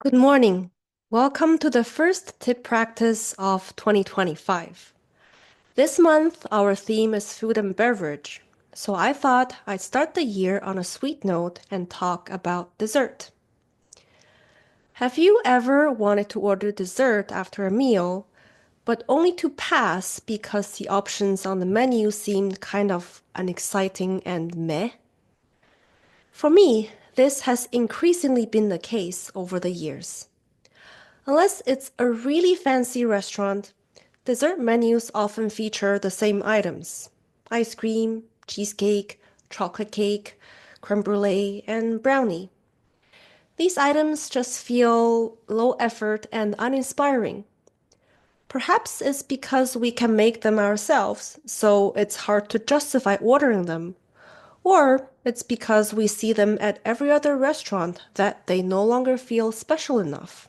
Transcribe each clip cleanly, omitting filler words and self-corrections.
Good morning. Welcome to the first tip practice of 2025. This month, our theme is food and beverage, so I thought I'd start the year on a sweet note and talk about dessert. Have you ever wanted to order dessert after a meal, but only to pass because the options on the menu seemed kind of unexciting and meh? For me, this has increasingly been the case over the years. Unless it's a really fancy restaurant, dessert menus often feature the same items: ice cream, cheesecake, chocolate cake, crème brûlée, and brownie. These items just feel low effort and uninspiring. Perhaps it's because we can make them ourselves, so it's hard to justify ordering them. Or it's because we see them at every other restaurant that they no longer feel special enough.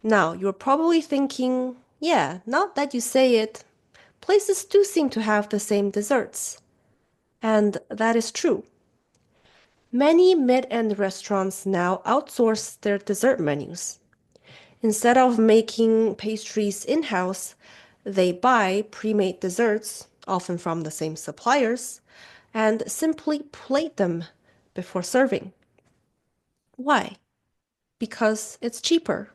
Now, you're probably thinking, yeah, now that you say it, places do seem to have the same desserts. And that is true. Many mid-end restaurants now outsource their dessert menus. Instead of making pastries in-house, they buy pre-made desserts, often from the same suppliers, and simply plate them before serving. Why? Because it's cheaper.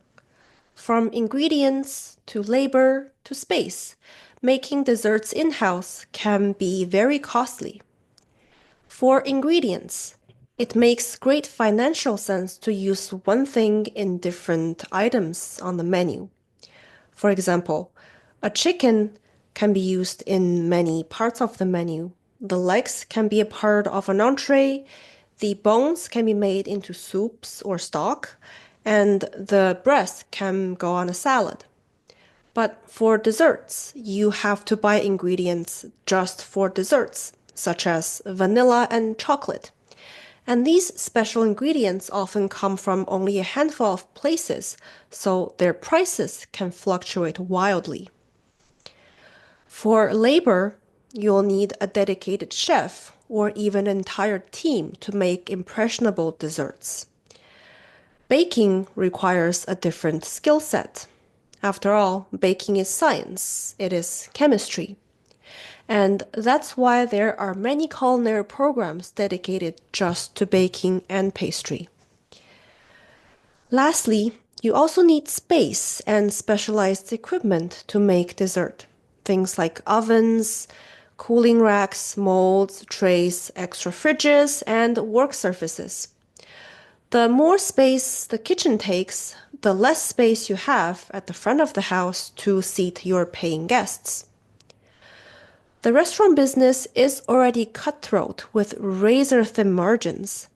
From ingredients to labor to space, making desserts in-house can be very costly. For ingredients, it makes great financial sense to use one thing in different items on the menu. For example, a chicken can be used in many parts of the menu. The legs can be a part of an entree, the bones can be made into soups or stock, and the breast can go on a salad. But for desserts, you have to buy ingredients just for desserts, such as vanilla and chocolate. And these special ingredients often come from only a handful of places, so their prices can fluctuate wildly. For labor, you'll need a dedicated chef or even an entire team to make impressionable desserts. Baking requires a different skill set. After all, baking is science, it is chemistry. And that's why there are many culinary programs dedicated just to baking and pastry. Lastly, you also need space and specialized equipment to make dessert. Things like ovens, cooling racks, molds, trays, extra fridges, and work surfaces. The more space the kitchen takes, the less space you have at the front of the house to seat your paying guests. The restaurant business is already cutthroat with razor-thin margins.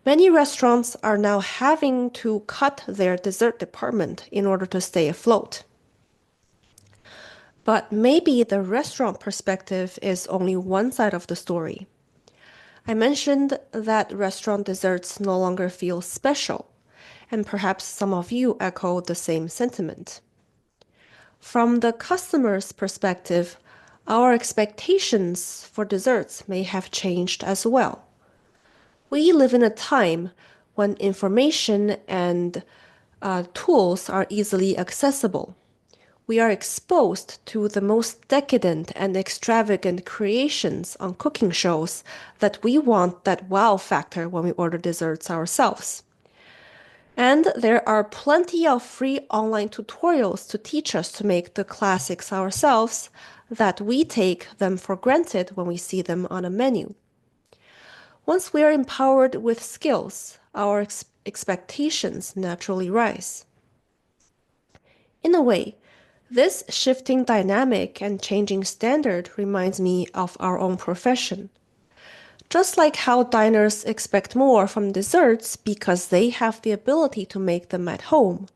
Many restaurants are now having to cut their dessert department in order to stay afloat. But maybe the restaurant perspective is only one side of the story. I mentioned that restaurant desserts no longer feel special, and perhaps some of you echo the same sentiment. From the customer's perspective, our expectations for desserts may have changed as well. We live in a time when information and tools are easily accessible. We are exposed to the most decadent and extravagant creations on cooking shows that we want that wow factor when we order desserts ourselves. And there are plenty of free online tutorials to teach us to make the classics ourselves that we take them for granted when we see them on a menu. Once we are empowered with skills, our expectations naturally rise. In a way, this shifting dynamic and changing standard reminds me of our own profession. Just like how diners expect more from desserts because they have the ability to make them at home,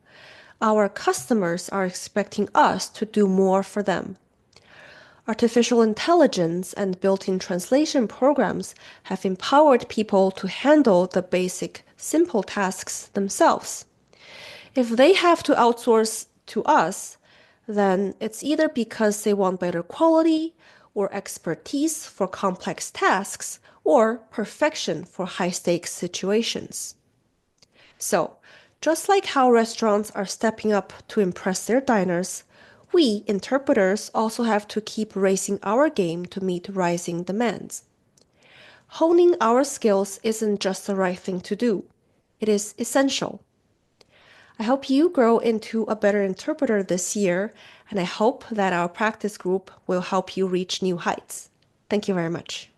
our customers are expecting us to do more for them. Artificial intelligence and built-in translation programs have empowered people to handle the basic, simple tasks themselves. If they have to outsource to us, then it's either because they want better quality or expertise for complex tasks or perfection for high-stakes situations. So, Just like how restaurants are stepping up to impress their diners, we, interpreters, also have to keep raising our game to meet rising demands. Honing our skills isn't just the right thing to do, it is essential. I hope you grow into a better interpreter this year, and I hope that our practice group will help you reach new heights. Thank you very much.